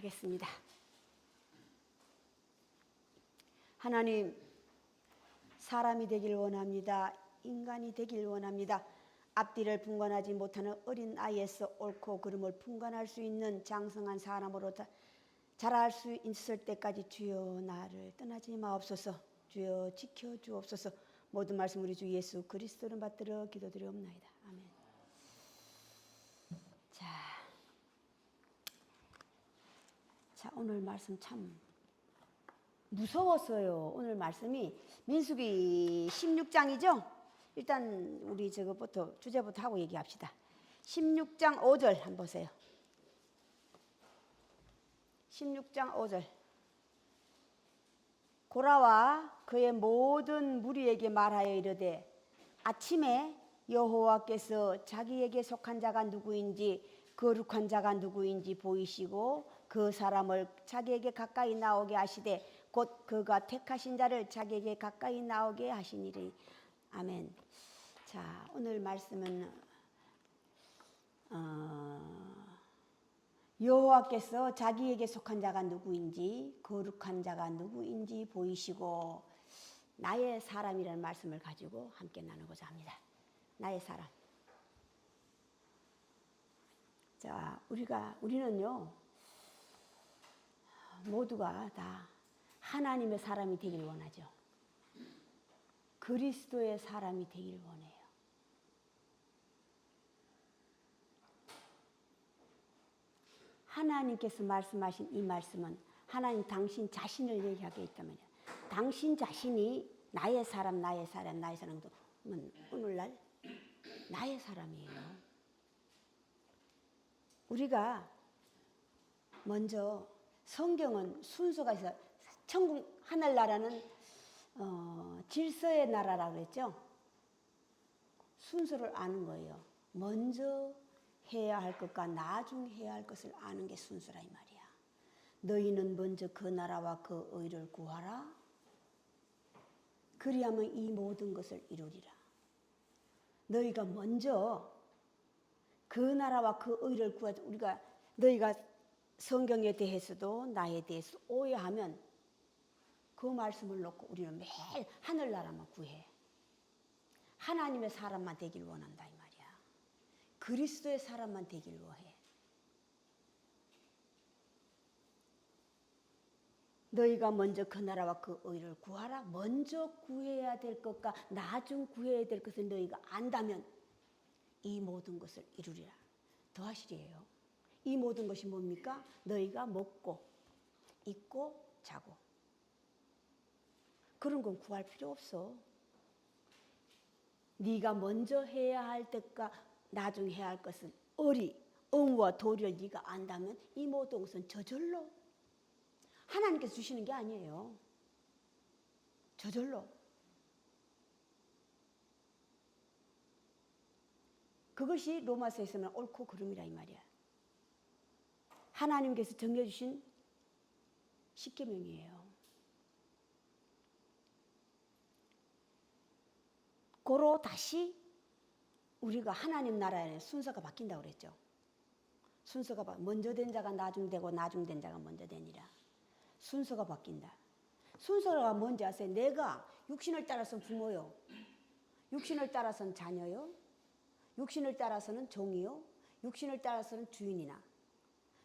하겠습니다. 하나님, 사람이 되길 원합니다. 인간이 되길 원합니다. 앞뒤를 분간하지 못하는 어린 아이에서 옳고 그름을 분간할 수 있는 장성한 사람으로 자랄 수 있을 때까지 주여 나를 떠나지 마옵소서. 주여 지켜주옵소서. 모든 말씀 우리 주 예수 그리스도를 받들어 기도드리옵나이다. 아멘. 자, 오늘 말씀 참 무서웠어요. 오늘 말씀이 민수기 16장이죠? 일단 우리 저거부터 주제부터 하고 얘기합시다. 16장 5절 한번 보세요. 16장 5절. 고라와 그의 모든 무리에게 말하여 이르되 아침에 여호와께서 자기에게 속한 자가 누구인지 거룩한 자가 누구인지 보이시고 그 사람을 자기에게 가까이 나오게 하시되 곧 그가 택하신 자를 자기에게 가까이 나오게 하시니리. 아멘. 자, 오늘 말씀은 여호와께서 자기에게 속한 자가 누구인지 거룩한 자가 누구인지 보이시고 나의 사람이라는 말씀을 가지고 함께 나누고자 합니다. 나의 사람. 자, 우리는요, 모두가 다 하나님의 사람이 되길 원하죠. 그리스도의 사람이 되길 원해요. 하나님께서 말씀하신 이 말씀은 하나님 당신 자신을 얘기하게 있다면요. 당신 자신이 나의 사람, 나의 사람, 나의 사람도 오늘날 나의 사람이에요. 우리가 먼저 성경은 순서가 있어요. 천국 하늘나라는 질서의 나라라고 그랬죠. 순서를 아는 거예요. 먼저 해야 할 것과 나중 해야 할 것을 아는 게 순서라 이 말이야. 너희는 먼저 그 나라와 그 의를 구하라. 그리하면 이 모든 것을 이루리라. 너희가 먼저 그 나라와 그 의를 구하자. 너희가 성경에 대해서도 나에 대해서 오해하면 그 말씀을 놓고 우리는 매일 하늘나라만 구해. 하나님의 사람만 되길 원한다 이 말이야. 그리스도의 사람만 되길 원해. 너희가 먼저 그 나라와 그 의를 구하라. 먼저 구해야 될 것과 나중 구해야 될 것을 너희가 안다면 이 모든 것을 이루리라. 더하시리에요. 이 모든 것이 뭡니까? 너희가 먹고 입고 자고. 그런 건 구할 필요 없어. 네가 먼저 해야 할 것과 나중 해야 할 것은 의와 도리를 네가 안다면 이 모든 것은 저절로 하나님께서 주시는 게 아니에요. 저절로. 그것이 로마서에서는 옳고 그름이라 이 말이야. 하나님께서 정해주신 십계명이에요. 고로 다시 우리가 하나님 나라의 순서가 바뀐다고 그랬죠. 순서가 먼저 된 자가 나중 되고 나중 된 자가 먼저 되니라. 순서가 바뀐다. 순서가 뭔지 아세요? 내가 육신을 따라서는 부모요. 육신을 따라서는 자녀요. 육신을 따라서는 종이요. 육신을 따라서는 주인이나.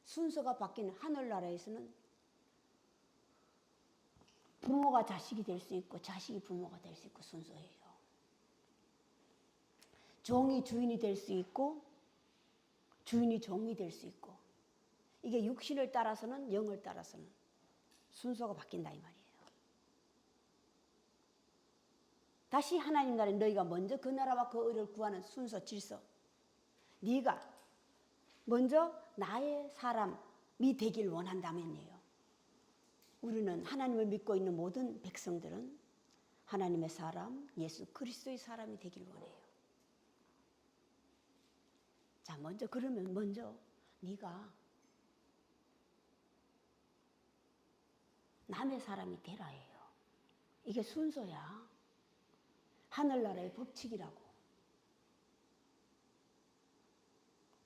순서가 바뀌는 하늘나라에서는 부모가 자식이 될 수 있고 자식이 부모가 될 수 있고 순서예요. 종이 주인이 될 수 있고 주인이 종이 될 수 있고 이게 육신을 따라서는 영을 따라서는 순서가 바뀐다 이 말이에요. 다시 하나님 나라에 너희가 먼저 그 나라와 그 의를 구하는 순서 질서. 네가 먼저 나의 사람이 되길 원한다면요. 우리는 하나님을 믿고 있는 모든 백성들은 하나님의 사람, 예수 그리스도의 사람이 되길 원해요. 자, 그러면 먼저 네가 남의 사람이 되라 해요. 이게 순서야. 하늘나라의 법칙이라고.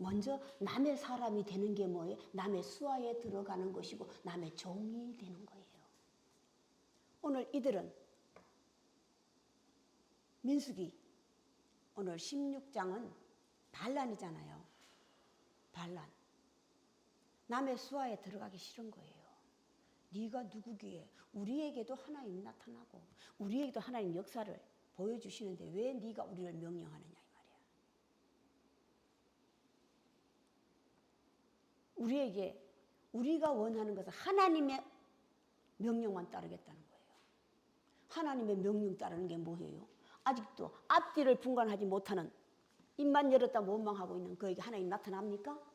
먼저 남의 사람이 되는 게 뭐예요? 남의 수하에 들어가는 것이고 남의 종이 되는 거예요. 오늘 이들은 민수기 오늘 16장은 반란이잖아요. 반란. 남의 수하에 들어가기 싫은 거예요. 네가 누구기에? 우리에게도 하나님 나타나고 우리에게도 하나님 역사를 보여주시는데 왜 네가 우리를 명령하느냐 이 말이야. 우리에게 우리가 원하는 것은 하나님의 명령만 따르겠다는 거예요. 하나님의 명령 따르는 게 뭐예요? 아직도 앞뒤를 분간하지 못하는 입만 열었다 원망하고 있는 그에게 하나님 나타납니까?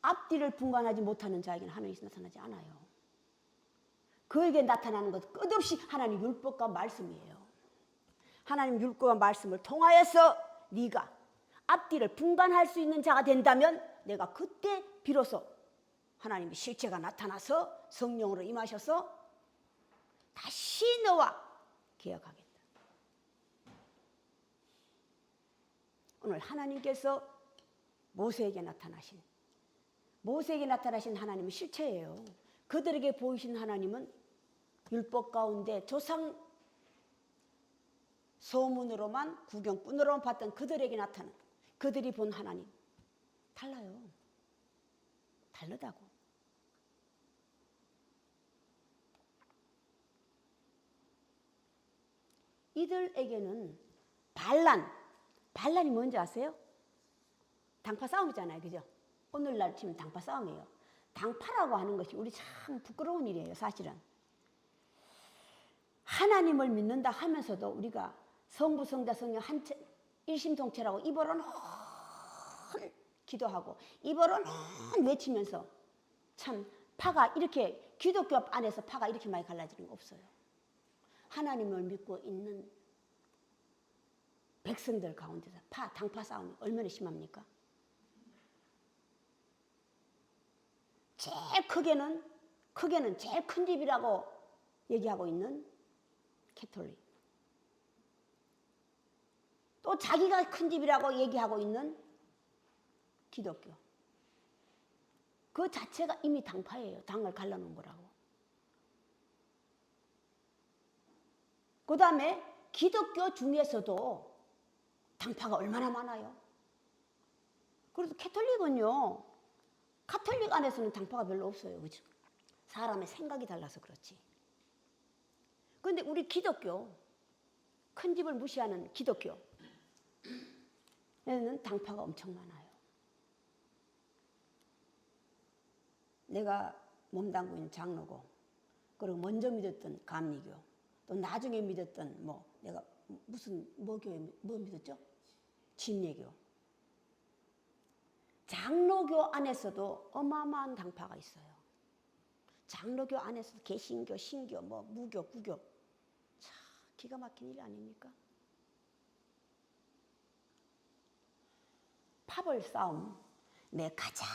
앞뒤를 분간하지 못하는 자에게는 하나님이 나타나지 않아요. 그에게 나타나는 것 끝없이 하나님 율법과 말씀이에요. 하나님 율법과 말씀을 통하여서 네가 앞뒤를 분간할 수 있는 자가 된다면 내가 그때 비로소 하나님의 실체가 나타나서 성령으로 임하셔서 다시 너와 계약하겠다. 오늘 하나님께서 모세에게 나타나신 하나님은 실체예요. 그들에게 보이신 하나님은 율법 가운데 조상 소문으로만 구경꾼으로만 봤던 그들에게 나타난 그들이 본 하나님 달라요. 다르다고. 이들에게는 반란이 뭔지 아세요? 당파 싸움이잖아요. 그죠? 오늘날 치면 당파 싸움이에요. 당파라고 하는 것이 우리 참 부끄러운 일이에요. 사실은. 하나님을 믿는다 하면서도 우리가 성부, 성자, 성령 일심동체라고 입으로는 기도하고 입으로는 외치면서 참 파가 이렇게 기독교 안에서 파가 이렇게 많이 갈라지는 거 없어요. 하나님을 믿고 있는 백성들 가운데서 당파 싸움이 얼마나 심합니까? 제일 크게는 제일 큰 집이라고 얘기하고 있는 캐톨릭. 또 자기가 큰 집이라고 얘기하고 있는 기독교. 그 자체가 이미 당파예요. 당을 갈라놓은 거라고. 그 다음에 기독교 중에서도 당파가 얼마나 많아요. 그래서 캐톨릭은요. 카톨릭 안에서는 당파가 별로 없어요. 그죠? 사람의 생각이 달라서 그렇지. 그런데 우리 기독교, 큰 집을 무시하는 기독교에는 당파가 엄청 많아요. 내가 몸담고 있는 장로고, 그리고 먼저 믿었던 감리교, 또 나중에 믿었던 내가 뭐 믿었죠? 진례교. 장로교 안에서도 어마어마한 당파가 있어요. 장로교 안에서도 개신교, 신교, 무교, 구교. 참 기가 막힌 일 아닙니까? 파벌 싸움. 내 가장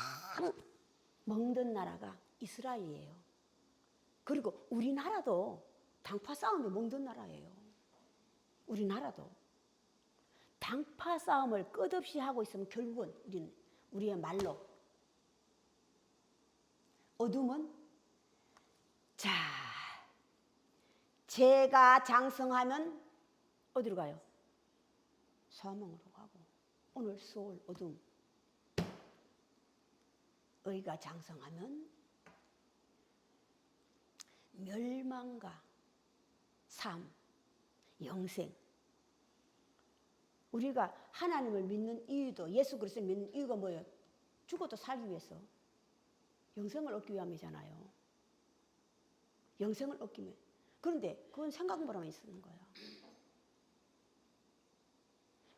먹는 나라가 이스라엘이에요. 그리고 우리나라도 당파 싸움에 먹는 나라예요. 우리나라도. 당파 싸움을 끝없이 하고 있으면 결국은 우리의 말로 어둠은 죄가 장성하면 어디로 가요? 사망으로 가고. 오늘 수월 어둠. 의가 장성하면 멸망과 삶, 영생. 우리가 하나님을 믿는 이유도, 예수 그리스도를 믿는 이유가 뭐예요? 죽어도 살기 위해서. 영생을 얻기 위함이잖아요. 영생을 얻기 위해. 그런데 그건 생각만 있는 거야.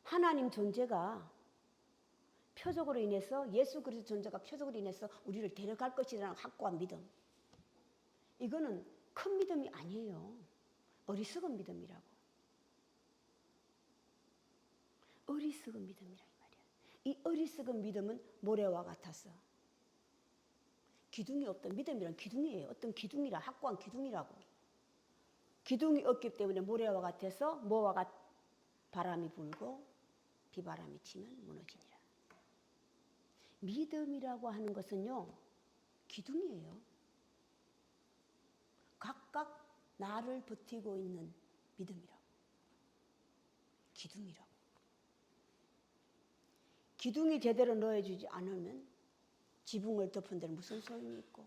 하나님 존재가 표적으로 인해서, 예수 그리스도 존재가 표적으로 인해서 우리를 데려갈 것이라는 확고한 믿음. 이거는 큰 믿음이 아니에요. 어리석은 믿음이라고. 어리석은 믿음이라 이 말이야. 이 어리석은 믿음은 모래와 같았어. 기둥이 없던 믿음이란 기둥이에요. 어떤 기둥이라, 확고한 기둥이라고. 기둥이 없기 때문에 모래와 같아서 뭐와 바람이 불고 비바람이 치면 무너지니라. 믿음이라고 하는 것은요, 기둥이에요. 각각 나를 버티고 있는 믿음이라고. 기둥이라고. 기둥이 제대로 넣어주지 않으면 지붕을 덮은 데는 무슨 소용이 있고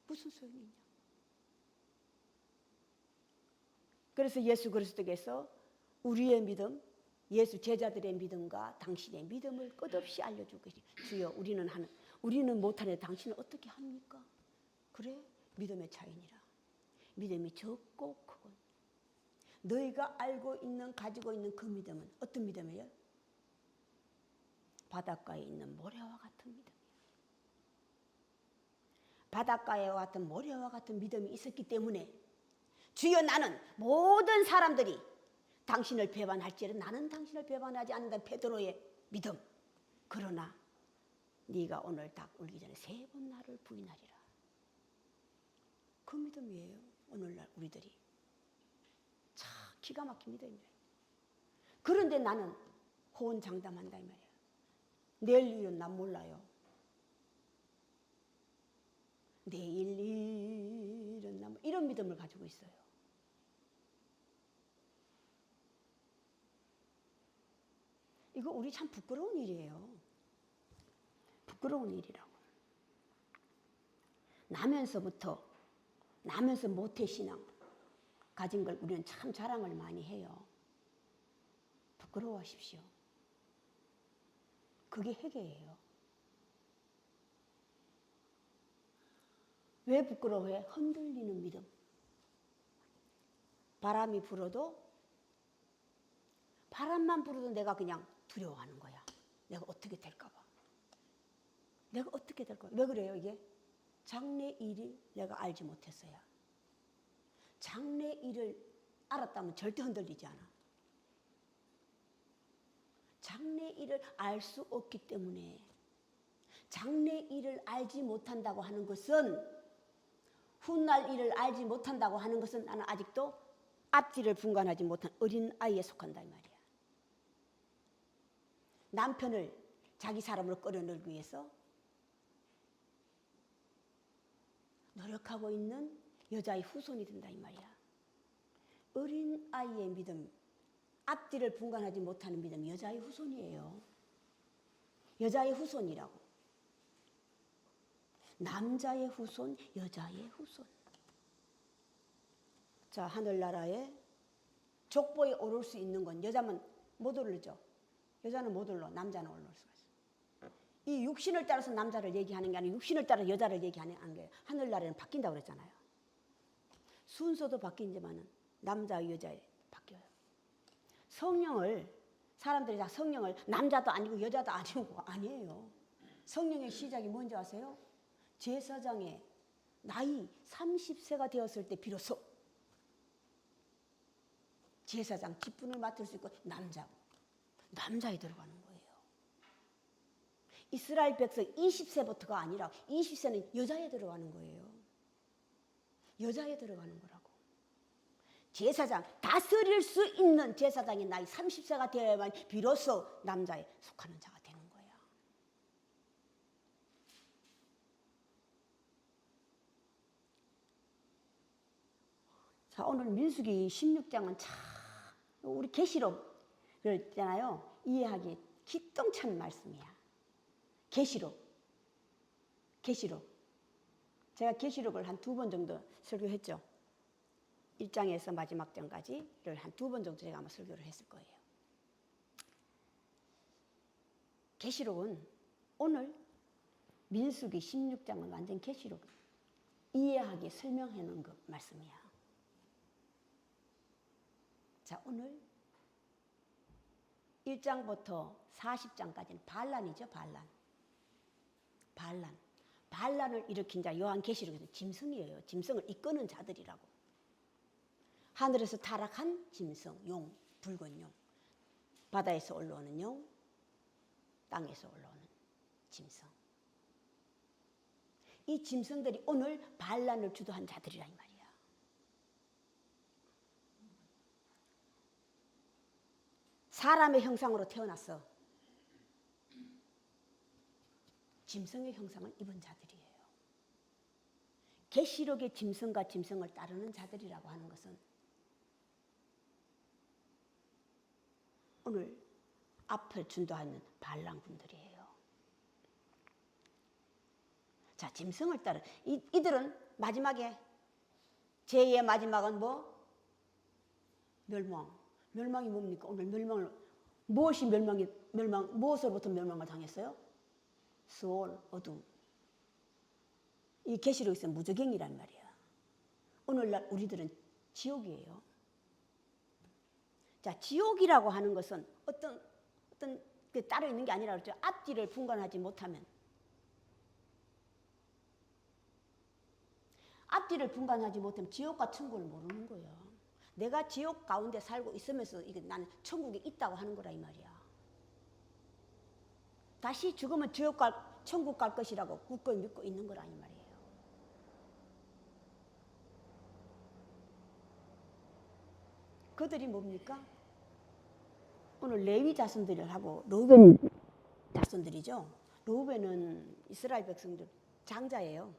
무슨 소용이 있냐. 그래서 예수 그리스도께서 우리의 믿음, 예수 제자들의 믿음과 당신의 믿음을 끝없이 알려주고 계시죠. 주여, 우리는 못하는데 당신은 어떻게 합니까? 그래, 믿음의 차이니라. 믿음이 적고 크고 너희가 알고 있는, 가지고 있는 그 믿음은 어떤 믿음이에요? 바닷가에 있는 모래와 같은 믿음이에요. 바닷가에와 같은 모래와 같은 믿음이 있었기 때문에 주여, 나는 모든 사람들이 당신을 배반할지라도 나는 당신을 배반하지 않는다. 베드로의 믿음. 그러나 네가 오늘 닭 울기 전에 3번 나를 부인하리라. 그 믿음이에요. 오늘날 우리들이. 참 기가 막힌 믿음이에요. 그런데 나는 호언장담한다 이 말이에요. 내일 일은 난 몰라요. 내일 일은 난 이런 믿음을 가지고 있어요. 이거 우리 참 부끄러운 일이에요. 부끄러운 일이라고. 나면서 모태신앙 가진 걸 우리는 참 자랑을 많이 해요. 부끄러워하십시오. 그게 회개예요. 왜 부끄러워해? 흔들리는 믿음. 바람이 불어도 바람만 불어도 내가 그냥 두려워하는 거야. 내가 어떻게 될까 봐. 내가 어떻게 될까 봐. 왜 그래요 이게? 장래 일을 내가 알지 못했어요. 장래 일을 알았다면 절대 흔들리지 않아. 장래 일을 알 수 없기 때문에 장래 일을 알지 못한다고 하는 것은 훗날 일을 알지 못한다고 하는 것은 나는 아직도 앞뒤를 분간하지 못한 어린 아이에 속한다 이 말이야. 남편을 자기 사람으로 끌어내기 위해서 노력하고 있는 여자의 후손이 된다 이 말이야. 어린 아이의 믿음, 앞뒤를 분간하지 못하는 믿음, 여자의 후손이에요. 여자의 후손이라고. 남자의 후손, 여자의 후손. 자, 하늘나라에 족보에 오를 수 있는 건 여자만 못 오르죠. 여자는 못 올라, 남자는 올라올 수가 있어요. 이 육신을 따라서 남자를 얘기하는 게 아니고 육신을 따라 여자를 얘기하는 게 하늘나라에는 바뀐다고 그랬잖아요. 순서도 바뀐지만은 남자와 여자에 바뀌어요. 성령을 사람들이 다 성령을 남자도 아니고 여자도 아니고 아니에요. 성령의 시작이 뭔지 아세요? 제사장의 나이 30세가 되었을 때 비로소 제사장 직분을 맡을 수 있고 남자에 들어가는 거예요. 이스라엘 백성 20세부터가 아니라 20세는 여자에 들어가는 거예요. 여자에 들어가는 거라고. 제사장, 다스릴 수 있는 제사장의 나이 30세가 되어야만 비로소 남자에 속하는 자가 되는 거예요. 자, 오늘 민수기 16장은 참 우리 계시록을 있잖아요. 이해하기 기똥찬 말씀이야. 계시록. 제가 계시록을 한 2번 정도 설교했죠. 1장에서 마지막 장까지를 한 2번 정도 제가 아마 설교를 했을 거예요. 계시록은 오늘 민수기 16장은 완전 계시록 이해하기 설명해 놓은 그 말씀이야. 자, 오늘 1장부터 40장까지는 반란이죠. 반란을 일으킨 자 요한계시록에서 짐승이에요. 짐승을 이끄는 자들이라고. 하늘에서 타락한 짐승, 용, 붉은 용. 바다에서 올라오는 용, 땅에서 올라오는 짐승. 이 짐승들이 오늘 반란을 주도한 자들이라 이 말이야. 사람의 형상으로 태어났어. 짐승의 형상을 입은 자들이에요. 계시록의 짐승과 짐승을 따르는 자들이라고 하는 것은 오늘 앞을 준도하는 반란군들이에요. 자, 짐승을 따르 이들은 마지막에 제2의 마지막은 뭐? 멸망. 멸망이 뭡니까? 오늘 멸망을 무엇으로부터 멸망을 당했어요? 수월, 어둠. 이 계시록에서 무저갱이란 말이야. 오늘날 우리들은 지옥이에요. 자, 지옥이라고 하는 것은 어떤 그 따로 있는 게 아니라 그랬죠. 앞뒤를 분간하지 못하면. 앞뒤를 분간하지 못하면 지옥과 천국을 모르는 거예요. 내가 지옥 가운데 살고 있으면서 이게 나는 천국에 있다고 하는 거라 이 말이야. 다시 죽으면 천국 갈 것이라고 굳건히 믿고 있는 거라 이 말이에요. 그들이 뭡니까? 오늘 레위 자손들하고 르우벤 자손들이죠. 르우벤은 이스라엘 백성들 장자예요.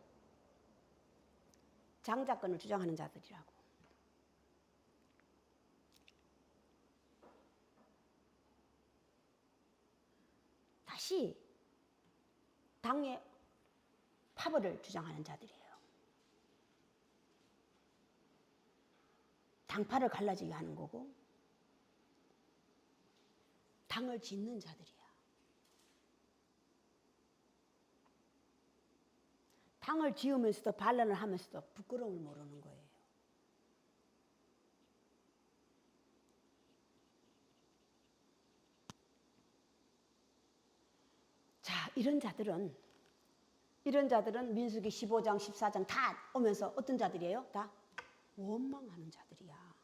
장자권을 주장하는 자들이라고. 다시 당의 파벌을 주장하는 자들이에요. 당파를 갈라지게 하는 거고 당을 짓는 자들이야. 당을 지으면서도 반란을 하면서도 부끄러움을 모르는 거예요. 자, 이런 자들은 민수기 15장, 14장 다 오면서 어떤 자들이에요? 다 원망하는 자들이야.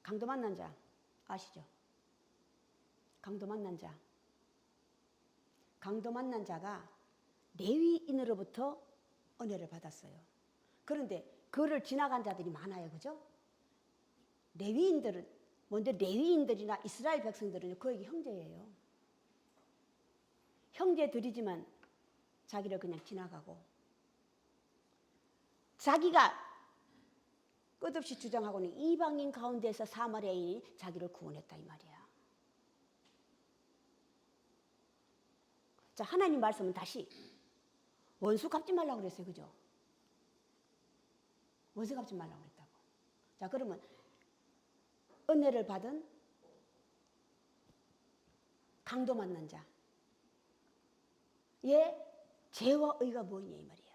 강도 만난 자 아시죠? 강도 만난 자. 강도 만난 자가 레위인으로부터 은혜를 받았어요. 그런데 그를 지나간 자들이 많아요. 그죠? 레위인들은 먼저 레위인들이나 이스라엘 백성들은 그에게 형제예요. 형제들이지만 자기를 그냥 지나가고 자기가 끝없이 주장하고는 이방인 가운데서 사마리아인이 자기를 구원했다 이 말이야. 자, 하나님 말씀은 다시 원수 갚지 말라고 그랬어요. 그죠? 원수 갚지 말라고 그랬다고. 자, 그러면 은혜를 받은 강도 만난 자. 얘 죄와 의가 뭐냐 이 말이야.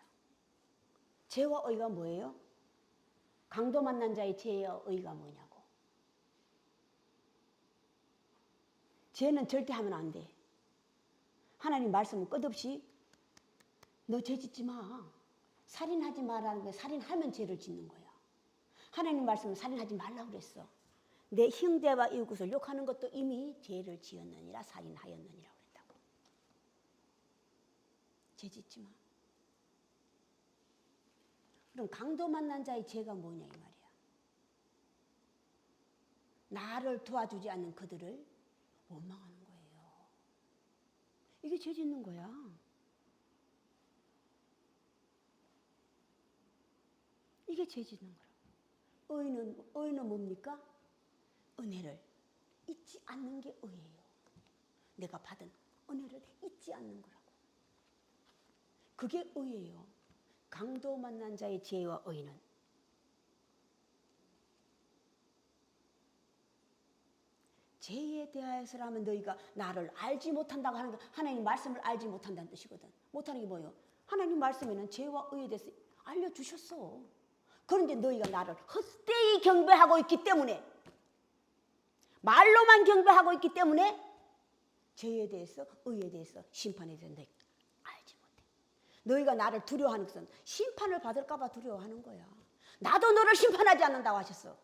죄와 의가 뭐예요? 강도 만난 자의 죄와 의가 뭐냐고. 죄는 절대 하면 안 돼. 하나님 말씀은 끝없이 너 죄 짓지 마. 살인하지 마라는 게 살인하면 죄를 짓는 거야. 하나님 말씀은 살인하지 말라고 그랬어. 내 형제와 이웃을 욕하는 것도 이미 죄를 지었느니라 살인하였느니라 그랬다고. 죄 짓지 마. 그럼 강도 만난 자의 죄가 뭐냐 이 말이야. 나를 도와주지 않는 그들을 원망하는 거예요. 이게 죄 짓는 거야. 이게 죄 짓는 거라. 의는 뭡니까? 은혜를 잊지 않는 게 의예요. 내가 받은 은혜를 잊지 않는 거라고. 그게 의예요. 강도 만난 자의 죄와 의는 죄에 대하여서라면 너희가 나를 알지 못한다고 하는 거 하나님 말씀을 알지 못한다는 뜻이거든. 못하는 게 뭐예요? 하나님 말씀에는 죄와 의에 대해서 알려주셨어. 그런데 너희가 나를 헛되이 경배하고 있기 때문에 말로만 경배하고 있기 때문에 죄에 대해서 의에 대해서 심판에 대해서 너희 알지 못해. 너희가 나를 두려워하는 것은 심판을 받을까 봐 두려워하는 거야. 나도 너를 심판하지 않는다고 하셨어.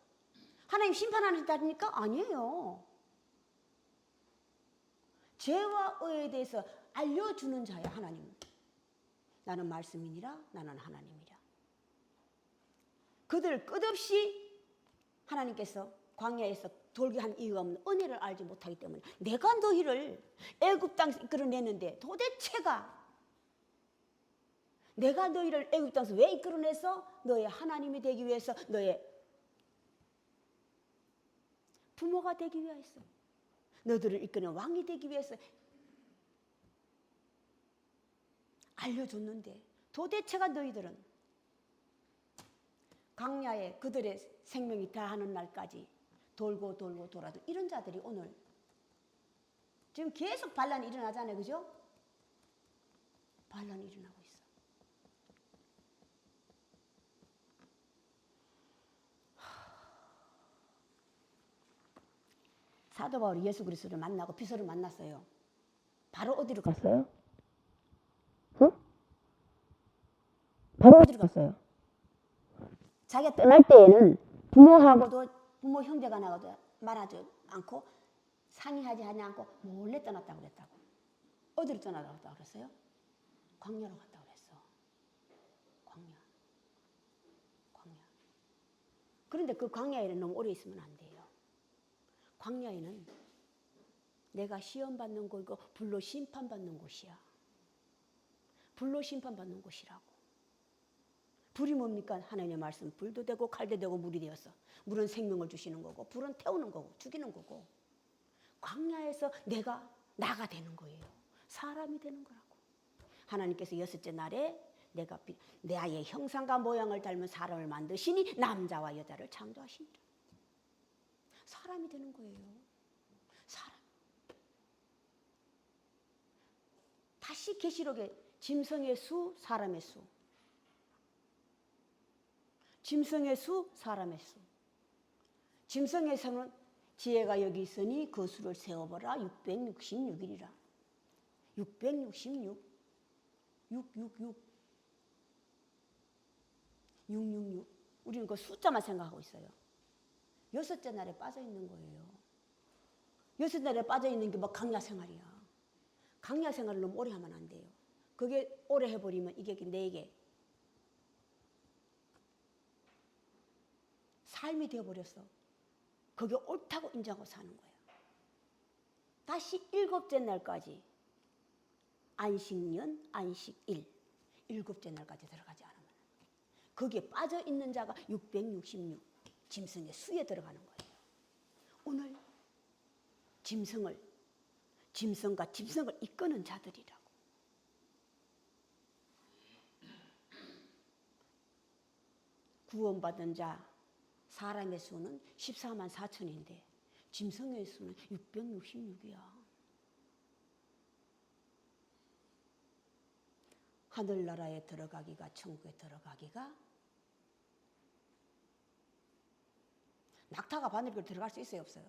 하나님 심판하신다니까? 아니에요. 죄와 의에 대해서 알려주는 자야 하나님. 나는 말씀이니라 나는 하나님이라. 그들을 끝없이 하나님께서 광야에서 돌게 한 이유가 없는 은혜를 알지 못하기 때문에 내가 너희를 애굽 땅에서 이끌어내는데 도대체가 내가 너희를 애굽 땅에서 왜 이끌어내서 너의 하나님이 되기 위해서 너의 부모가 되기 위해서 너희들을 이끄는 왕이 되기 위해서 알려줬는데 도대체가 너희들은 광야에 그들의 생명이 다하는 날까지 돌고 돌고 돌아도 이런 자들이 오늘 지금 계속 반란이 일어나잖아요. 그죠? 반란이 일어나고 있어. 사도 바울이 예수 그리스도를 만나고 비서를 만났어요. 바로 어디로 갔어요? 응? 바로 어디로 갔어요? 자기가 떠날 때에는 부모하고도 부모 형제가 나가도 말하지 않고 상의하지 않고 몰래 떠났다고 그랬다고. 어디로 떠나갔다고 그랬어요? 광야로 갔다고 그랬어. 광야. 그런데 그 광야에는 너무 오래 있으면 안 돼요. 광야에는 내가 시험받는 곳이고 불로 심판받는 곳이야. 불로 심판받는 곳이라고. 불이 뭡니까? 하나님의 말씀. 불도 되고 칼도 되고 물이 되어서. 물은 생명을 주시는 거고 불은 태우는 거고 죽이는 거고. 광야에서 내가 나가 되는 거예요. 사람이 되는 거라고. 하나님께서 여섯째 날에 내가 내 아이의 형상과 모양을 닮은 사람을 만드시니 남자와 여자를 창조하시니라. 사람이 되는 거예요. 사람. 다시 계시록에 짐승의 수, 사람의 수. 짐승의 수, 사람의 수. 짐승의 수는 지혜가 여기 있으니 그 수를 세어보라. 666이라. 666. 666. 666. 우리는 그 숫자만 생각하고 있어요. 여섯째 날에 빠져 있는 거예요. 여섯째 날에 빠져 있는 게 뭐 강야 생활이야. 강야 생활을 너무 오래 하면 안 돼요. 그게 오래 해버리면 이게 내게 삶이 되어버렸어. 그게 옳다고 인정하고 사는 거야. 다시 일곱째 날까지 안식년, 안식일, 일곱째 날까지 들어가지 않으면 거기에 빠져 있는 자가 666 짐승의 수에 들어가는 거예요. 오늘 짐승과 짐승을 이끄는 자들이라고. 구원받은 자 사람의 수는 14만 4천인데 짐승의 수는 666이야. 하늘나라에 들어가기가 천국에 들어가기가 낙타가 바늘길 들어갈 수 있어요 없어요?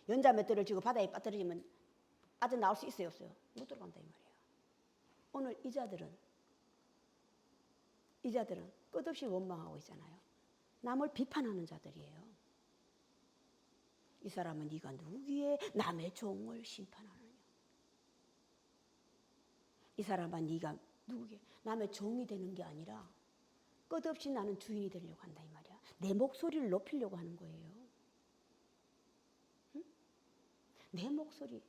연자 맷돌을 쥐고 바다에 빠뜨리면 아들 나올 수 있어요 없어요? 못 들어간다 이 말이야. 오늘 이 자들은 끝없이 원망하고 있잖아요. 남을 비판하는 자들이에요. 이 사람은 네가 누구기에 남의 종을 심판하느냐. 이 사람은 네가 누구기에 남의 종이 되는 게 아니라 끝없이 나는 주인이 되려고 한다 이 말이야. 내 목소리를 높이려고 하는 거예요. 응? 내 목소리.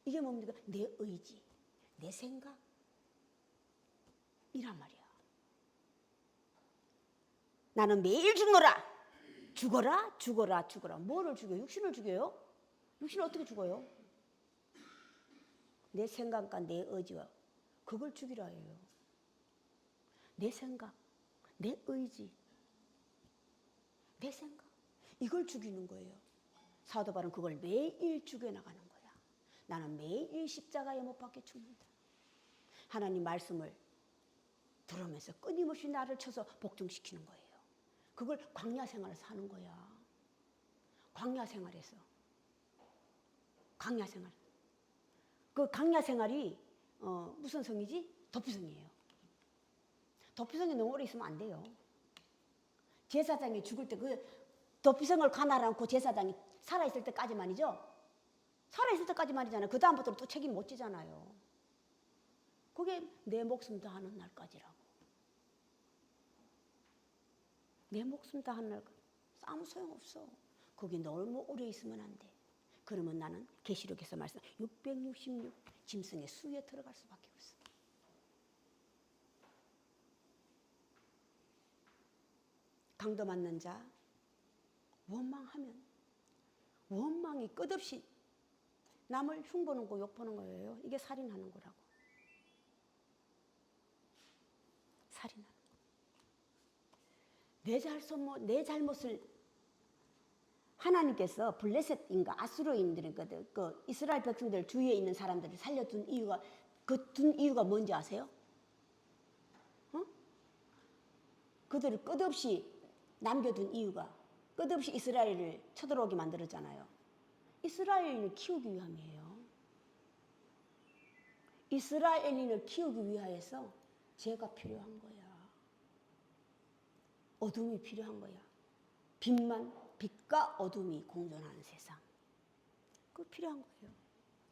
이게 뭡니까? 내 의지, 내 생각 이란 말이야. 나는 매일 죽노라. 죽어라. 뭐를 죽여요? 육신을 죽여요? 육신을 어떻게 죽어요? 내 생각과 내 의지와 그걸 죽이라 해요. 내 생각, 내 의지, 내 생각 이걸 죽이는 거예요. 사도 바울은 그걸 매일 죽여나가는 거야. 나는 매일 십자가에 못 박혀 죽는다. 하나님 말씀을 들으면서 끊임없이 나를 쳐서 복종시키는 거예요. 그걸 광야 생활을 사는 거야. 광야 생활에서. 광야 생활. 그 광야 생활이 무슨 성이지? 도피성이에요. 도피성에 너무 오래 있으면 안 돼요. 제사장이 죽을 때 그 도피성을 가나를 않고 제사장이 살아있을 때까지만이죠. 살아있을 때까지만이잖아요. 그 다음부터는 또 책임 못 지잖아요. 그게 내 목숨 다하는 날까지라고. 내 목숨 다 하늘 아무 소용없어. 거기 너무 오래 있으면 안 돼. 그러면 나는 계시록에서 말씀 666 짐승의 수에 들어갈 수밖에 없어. 강도 맞는 자, 원망하면 원망이 끝없이 남을 흉보는 거 욕보는 거예요. 이게 살인하는 거라고. 살인하는 거. 내 잘못을 하나님께서 블레셋인가 아수르인들은 그 이스라엘 백성들 주위에 있는 사람들을 살려둔 이유가 둔 이유가 뭔지 아세요? 그들을 끝없이 남겨둔 이유가 끝없이 이스라엘을 쳐들어오게 만들었잖아요. 이스라엘인을 키우기 위함이에요. 이스라엘인을 키우기 위하여서 죄가 필요한 거야. 어둠이 필요한 거야. 빛과 어둠이 공존하는 세상. 그거 필요한 거예요.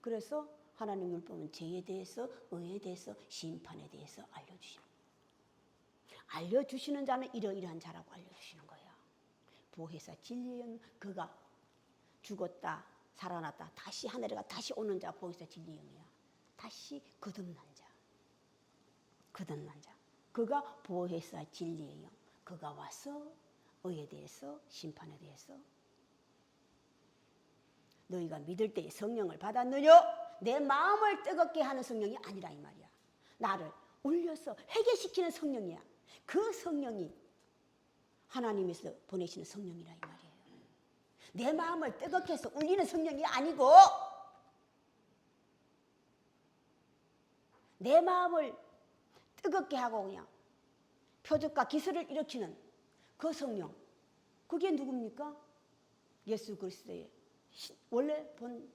그래서 하나님 율법은 죄에 대해서, 의에 대해서, 심판에 대해서 알려주시는 거예요. 알려주시는 자는 이러이러한 자라고 알려주시는 거예요. 보혜사 진리의 그가 죽었다 살아났다 다시 하늘에 가 다시 오는 자 보혜사 진리의 영이야. 다시 거듭난 자. 거듭난 자. 그가 보혜사 진리의 영. 그가 와서 의에 대해서 심판에 대해서 너희가 믿을 때에 성령을 받았느냐? 내 마음을 뜨겁게 하는 성령이 아니라 이 말이야. 나를 울려서 회개시키는 성령이야. 그 성령이 하나님에서 보내시는 성령이라 이 말이에요. 내 마음을 뜨겁게 해서 울리는 성령이 아니고 내 마음을 뜨겁게 하고 그냥 표적과 기술을 일으키는 그 성령. 그게 누굽니까? 예수 그리스도의 원래 본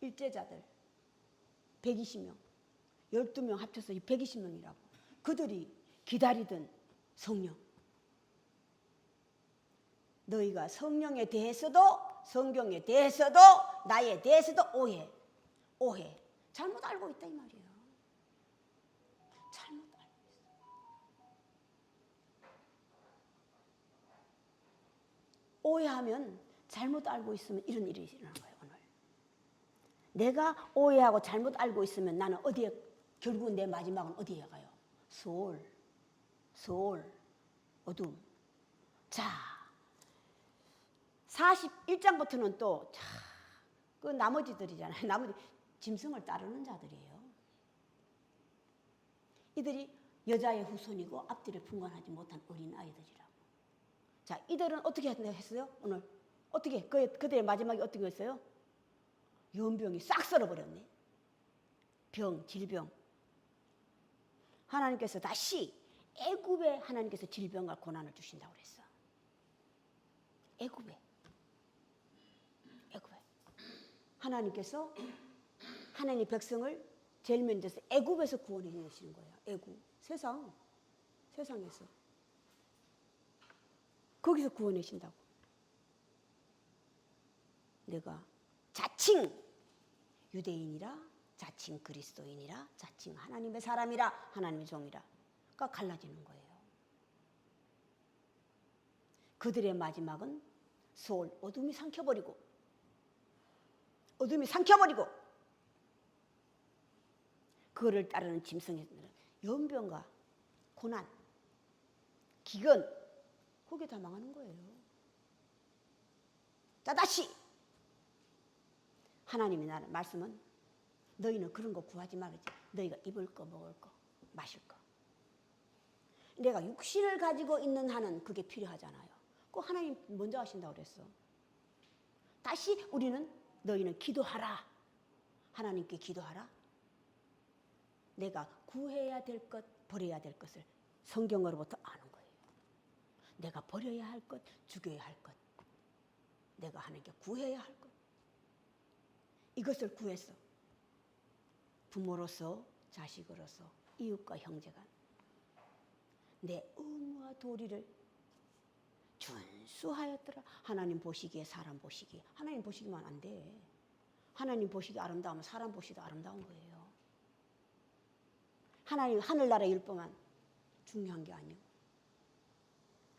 일제자들 120명 12명 합쳐서 120명이라고 그들이 기다리던 성령. 너희가 성령에 대해서도 성경에 대해서도 나에 대해서도 오해 잘못 알고 있다 이 말이에요. 잘못 알고 있어. 오해하면 잘못 알고 있으면 이런 일이 일어나는 거예요. 오늘 내가 오해하고 잘못 알고 있으면 나는 어디에 결국은 내 마지막은 어디에 가요? 소울 어둠. 자 41장부터는 또 그 나머지들이잖아요. 나머지 짐승을 따르는 자들이에요. 이들이 여자의 후손이고 앞뒤를 분간하지 못한 어린 아이들이라고. 자 이들은 어떻게 했어요? 오늘 어떻게 그들의 마지막이 어떻게 했어요? 연병이 싹 썰어버렸네. 질병. 하나님께서 다시 애굽에 하나님께서 질병과 고난을 주신다고 그랬어. 애굽에 하나님께서 하나님의 백성을 제일 먼저서 애굽에서 구원해 내시는 거예요. 애굽 세상에서 거기서 구원하신다고. 내가 자칭 유대인이라 자칭 그리스도인이라 자칭 하나님의 사람이라 하나님의 종이라가 갈라지는 거예요. 그들의 마지막은 소울 어둠이 삼켜버리고 그거를 따르는 짐승들은 연병과 고난, 기근 거기에 다 망하는 거예요. 자 다시 하나님이 나는 말씀은 너희는 그런 거 구하지 말지. 너희가 입을 거 먹을 거 마실 거. 내가 육신을 가지고 있는 한은 그게 필요하잖아요. 그 하나님 먼저 하신다고 그랬어. 다시 우리는 너희는 기도하라. 하나님께 기도하라. 내가 구해야 될 것, 버려야 될 것을 성경으로부터 아는 거예요. 내가 버려야 할 것, 죽여야 할 것. 내가 하나님께 구해야 할 것. 이것을 구해서 부모로서 자식으로서 이웃과 형제간 내 의무와 도리를 준수하였더라. 하나님 보시기에 사람 보시기에 하나님 보시기만 안 돼. 하나님 보시기 아름다우면 사람 보시기도 아름다운 거예요. 하나님 하늘나라 율법만 중요한 게 아니고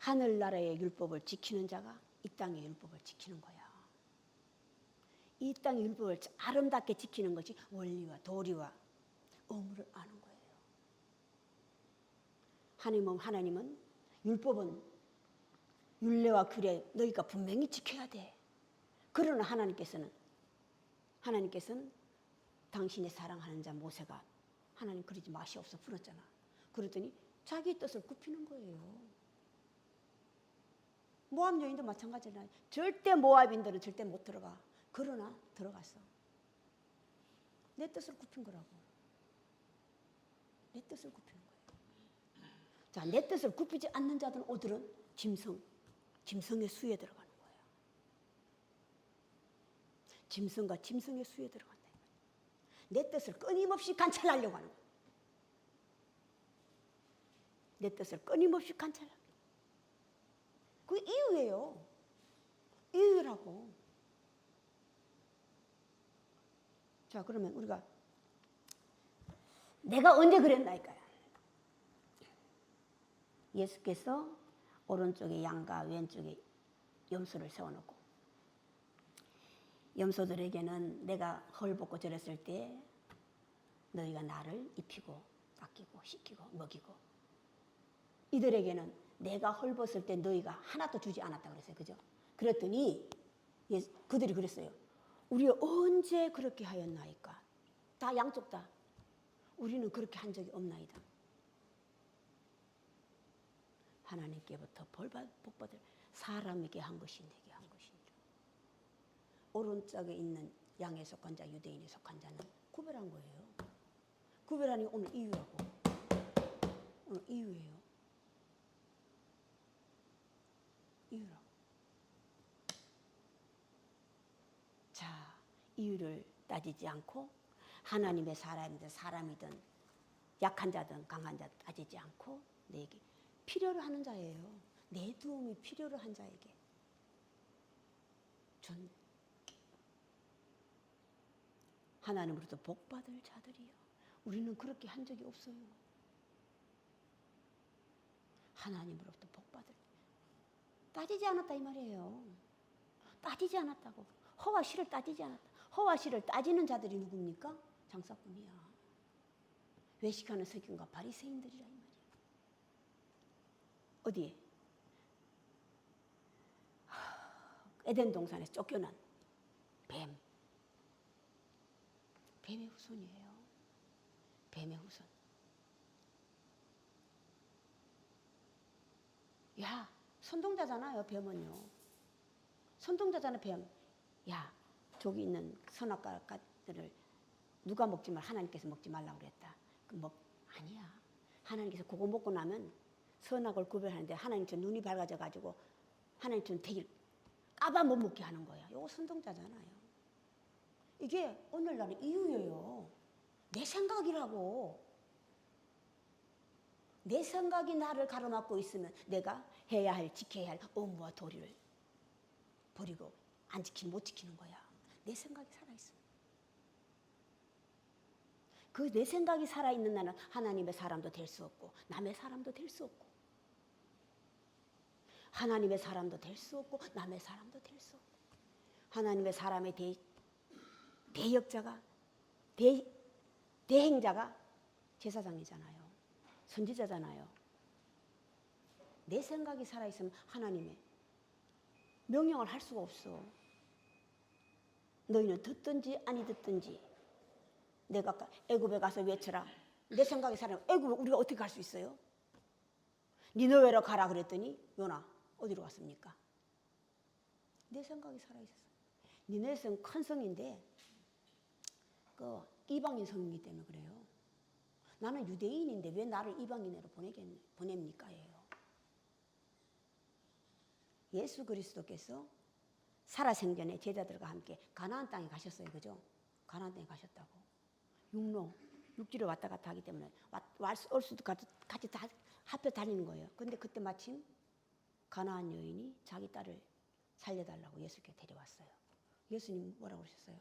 하늘나라의 율법을 지키는 자가 이 땅의 율법을 지키는 거야. 이 땅의 율법을 아름답게 지키는 것이 원리와 도리와 의무를 아는 거예요. 하나님은 율법은 율례와 규례 너희가 분명히 지켜야 돼. 그러나 하나님께서는 당신의 사랑하는 자 모세가 하나님 그러지 마시옵소서 불었잖아. 그랬더니 자기 뜻을 굽히는 거예요. 모압 여인도 마찬가지잖아요. 절대 모압인들은 절대 못 들어가. 그러나 들어갔어. 내 뜻을 굽힌 거라고. 내 뜻을 굽히는 거예요. 자, 내 뜻을 굽히지 않는 자들은 오늘은 짐승의 수에 들어가는 거예요. 짐승과 짐승의 수에 들어간다. 내 뜻을 끊임없이 관찰하려고 하는 거예요. 내 뜻을 끊임없이 관찰하려고. 그 이유예요. 이유라고. 자, 그러면 우리가 내가 언제 그랬나이까요? 예수께서 오른쪽에 양과 왼쪽에 염소를 세워놓고 염소들에게는 내가 헐벗고 저랬을 때 너희가 나를 입히고 닦이고 씻기고 먹이고 이들에게는 내가 헐벗을 때 너희가 하나도 주지 않았다 그랬어요. 그죠? 그랬더니 그들이 그랬어요. 우리가 언제 그렇게 하였나이까? 다 양쪽 다. 우리는 그렇게 한 적이 없나이다. 하나님께부터 복받을 사람에게 한 것이 내게 한 것이니라. 오른쪽에 있는 양에 속한 자 유대인에 속한 자는 구별한 거예요. 구별하니 오늘 이유라고. 오늘 이유예요. 이유라고. 자, 이유를 따지지 않고 하나님의 사람이든 약한 자든 강한 자든 따지지 않고 내게 필요로 하는 자예요. 내 도움이 필요로 한 자에게 전 하나님으로부터 복받을 자들이요. 우리는 그렇게 한 적이 없어요. 하나님으로부터 복받을 따지지 않았다 이 말이에요. 따지지 않았다고. 허와 실을 따지지 않았다. 허와 실을 따지는 자들이 누굽니까? 장사꾼이야. 외식하는 서기관과 바리새인들이라 이 말이야. 어디에? 에덴 동산에서 쫓겨난 뱀의 후손이에요. 뱀의 후손. 야, 선동자잖아요, 뱀은요. 선동자잖아, 뱀. 야, 저기 있는 선악과들을 누가 먹지 말, 하나님께서 먹지 말라고 그랬다. 아니야. 하나님께서 그거 먹고 나면 선악을 구별하는데 하나님처럼 눈이 밝아져가지고 하나님처럼 되길 까봐 못 먹게 하는 거야. 이거 선동자잖아요. 이게 오늘날의 이유예요. 내 생각이라고. 내 생각이 나를 가로막고 있으면 내가 해야 할, 지켜야 할 의무와 도리를 버리고 못 지키는 거야. 내 생각이 살아있으면. 그 내 생각이 살아있는 나는 하나님의 사람도 될 수 없고 남의 사람도 될 수 없고 하나님의 사람도 될 수 없고 남의 사람도 될 수 없고 하나님의 사람의 대역자가 대행자가 제사장이잖아요. 선지자잖아요. 내 생각이 살아있으면 하나님의 명령을 할 수가 없어. 너희는 듣든지 아니 듣든지 내가 애굽에 가서 외쳐라. 내 생각이 살아있으면 애굽에 우리가 어떻게 갈 수 있어요? 니느웨로 가라 그랬더니 요나 어디로 갔습니까? 내 생각이 살아있었어. 니느웨 성은 큰 성인데 그 이방인 성이기 때문에 그래요. 나는 유대인인데 왜 나를 이방인으로 보냅니까? 예요. 예수 그리스도께서 살아생전에 제자들과 함께 가나안 땅에 가셨어요. 그죠? 가나안 땅에 가셨다고. 육지로 왔다 갔다 하기 때문에 올 수도 같이 다 합해 다니는 거예요. 근데 그때 마침 가나안 여인이 자기 딸을 살려달라고 예수께 데려왔어요. 예수님 뭐라고 그러셨어요?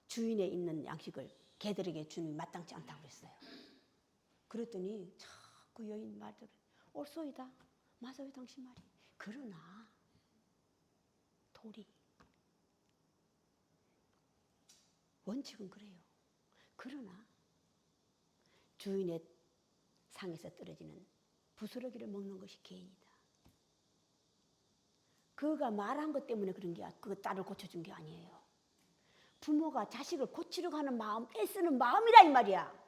주인에 있는 양식을 개들에게 주는 마땅치 않다고 그랬어요. 그랬더니 자꾸 그 여인 말대로 옳소이다. 맞아요 당신 말이. 그러나 돌이 원칙은 그래요. 그러나 주인의 상에서 떨어지는 부스러기를 먹는 것이 개인이다. 그가 말한 것 때문에 그런 게 그 딸을 고쳐준 게 아니에요. 부모가 자식을 고치려고 하는 마음, 애쓰는 마음이라 이 말이야.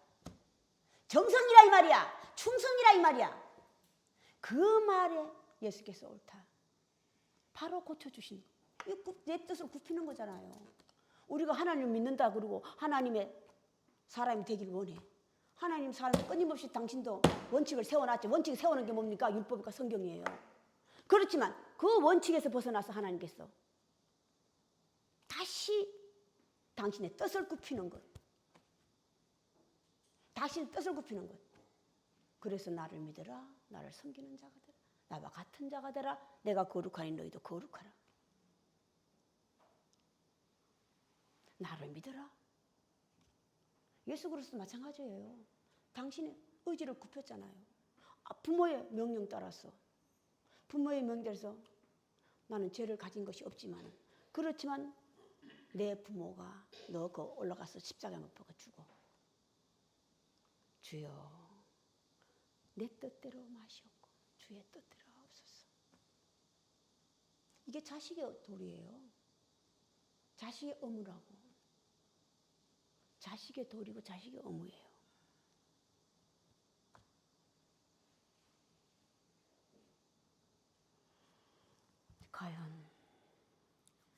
정성이라 이 말이야. 충성이라 이 말이야. 그 말에 예수께서 옳다. 바로 고쳐주신 내 뜻을 굽히는 거잖아요. 우리가 하나님을 믿는다 그러고 하나님의 사람이 되기를 원해. 하나님 사람이 끊임없이 당신도 원칙을 세워놨죠. 원칙을 세우는 게 뭡니까? 율법과 성경이에요. 그렇지만 그 원칙에서 벗어나서 하나님께서 다시 당신의 뜻을 굽히는 것. 당신의 뜻을 굽히는 것. 그래서 나를 믿어라. 나를 섬기는 자가 되라. 나와 같은 자가 되라. 내가 거룩하니 너희도 거룩하라. 나를 믿어라. 예수 그리스도 마찬가지예요. 당신의 의지를 굽혔잖아요. 부모의 명령 따라서. 부모의 명령에서 나는 죄를 가진 것이 없지만 그렇지만 내 부모가 너 그 올라가서 십자가에 못 박아 죽어. 주여 내 뜻대로 마시옵고 주의 뜻대로 하옵소서. 이게 자식의 도리예요. 자식의 의무라고. 자식의 도리고 자식의 의무예요. 과연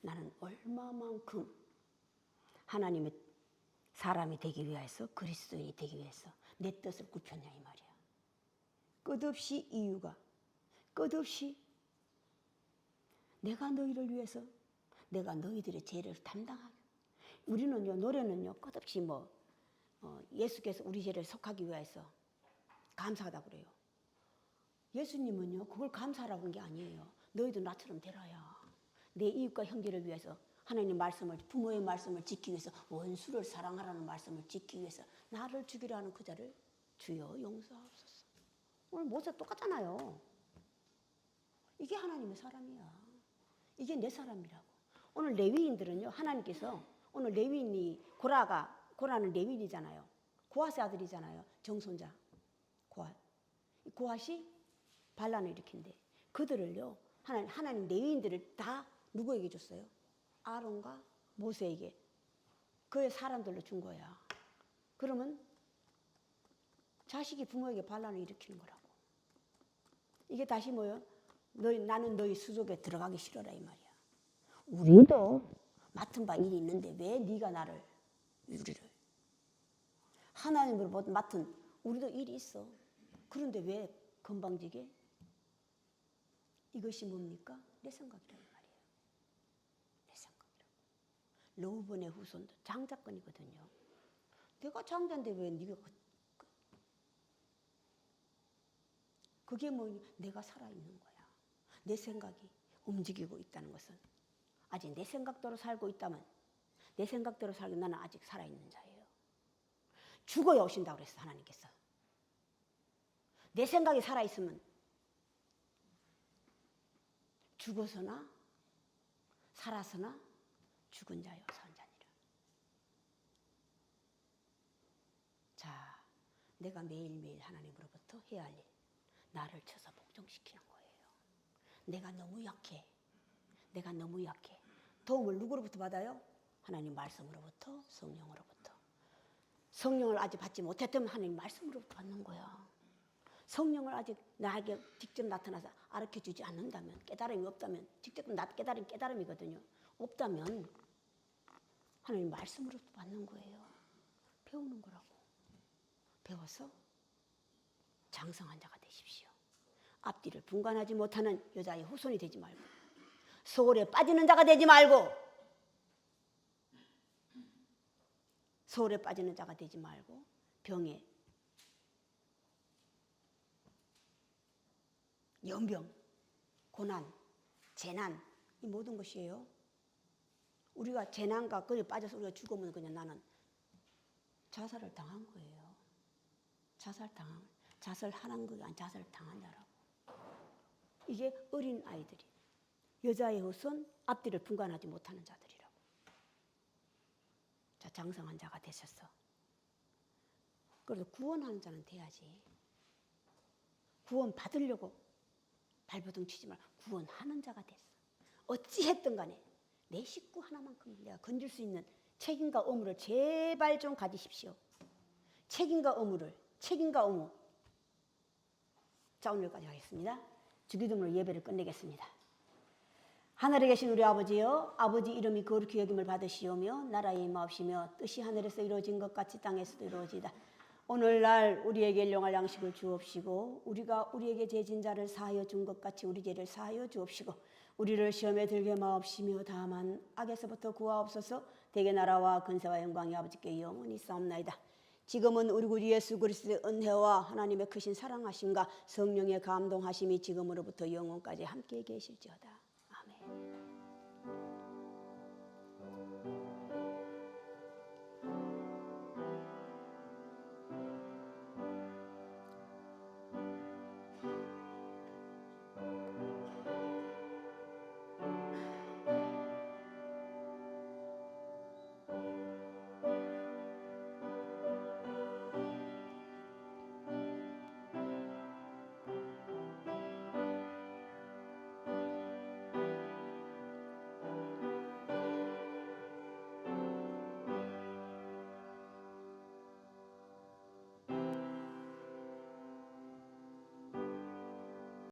나는 얼마만큼 하나님의 사람이 되기 위해서 그리스도인이 되기 위해서 내 뜻을 굽혔냐 이 말이야. 끝없이 이유가 끝없이 내가 너희를 위해서 내가 너희들의 죄를 담당하게. 우리는요 노래는요 끝없이 예수께서 우리 죄를 속하기 위해서 감사하다고 그래요. 예수님은요 그걸 감사하라고 한 게 아니에요. 너희도 나처럼 되라야. 내 이웃과 형제를 위해서 하나님의 말씀을 부모의 말씀을 지키기 위해서 원수를 사랑하라는 말씀을 지키기 위해서 나를 죽이려 하는 그 자를 주여 용서하옵소서. 오늘 모세 똑같잖아요. 이게 하나님의 사람이야. 이게 내 사람이라고. 오늘 레위인들은요 하나님께서 오늘 레위인이 고라는 레위인이잖아요. 고핫의 아들이잖아요. 정손자 고핫. 고핫이 반란을 일으킨대. 그들을요 하나님 레위인들을 다 누구에게 줬어요? 아론과 모세에게. 그의 사람들로 준 거야. 그러면 자식이 부모에게 반란을 일으키는 거라고. 이게 다시 뭐예요? 나는 너희 수족에 들어가기 싫어라 이 말이야. 우리도 맡은 바 일이 있는데 왜 네가 우리를 하나님으로 맡은 우리도 일이 있어. 그런데 왜 건방지게? 이것이 뭡니까? 내 생각이란 말이에요. 내 생각이라고. 르우븐의 후손도 장자권이거든요. 내가 장자인데 왜 네가 그게 내가 살아있는 거야. 내 생각이 움직이고 있다는 것은 아직 내 생각대로 살고 있다면 내 생각대로 살고 나는 아직 살아있는 자예요. 죽어야 오신다고 그랬어 하나님께서. 내 생각이 살아있으면 죽어서나 살아서나 죽은 자요 산자니라. 자, 내가 매일매일 하나님으로부터 해야 할 일, 나를 쳐서 복종시키는 거예요. 내가 너무 약해. 내가 너무 약해. 도움을 누구로부터 받아요? 하나님 말씀으로부터, 성령으로부터. 성령을 아직 받지 못했다면 하나님 말씀으로부터 받는 거야. 성령을 아직 나에게 직접 나타나서 가르쳐주지 않는다면, 깨달음이 없다면, 직접 깨달은 깨달음이거든요. 없다면 하나님 말씀으로부터 받는 거예요. 배우는 거라고. 배워서 장성한 자가 되십시오. 앞뒤를 분간하지 못하는 여자의 후손이 되지 말고, 소홀에 빠지는 자가 되지 말고, 소홀에 빠지는 자가 되지 말고, 병에 연병, 고난, 재난, 이 모든 것이에요. 우리가 재난과 그에 빠져서 우리가 죽으면 그냥 나는 자살을 당한 거예요. 자살하는 거가 아니라 자살당한 자라고. 이게 어린 아이들이. 여자의 후손 앞뒤를 분간하지 못하는 자들이라고. 자, 장성한 자가 되셨어. 그래도 구원하는 자는 돼야지. 구원 받으려고 발버둥 치지 말고 구원하는 자가 됐어. 어찌했든 간에 내 식구 하나만큼 내가 건질 수 있는 책임과 의무를 제발 좀 가지십시오. 책임과 의무를. 자, 오늘까지 하겠습니다. 주기도문으로 예배를 끝내겠습니다. 하늘에 계신 우리 아버지여, 아버지 이름이 거룩히 여김을 받으시오며 나라의 임하옵시며 뜻이 하늘에서 이루어진 것 같이 땅에서도 이루어지이다. 오늘날 우리에게 일용할 양식을 주옵시고 우리가 우리에게 죄진 자를 사하여 준 것 같이 우리 죄를 사하여 주옵시고 우리를 시험에 들게 마옵시며 다만 악에서부터 구하옵소서. 대개 나라와 근세와 영광이 아버지께 영원히 싸움나이다. 지금은 우리 구주 예수 그리스도의 은혜와 하나님의 크신 사랑하심과 성령의 감동하심이 지금으로부터 영원까지 함께 계실지어다. 아멘.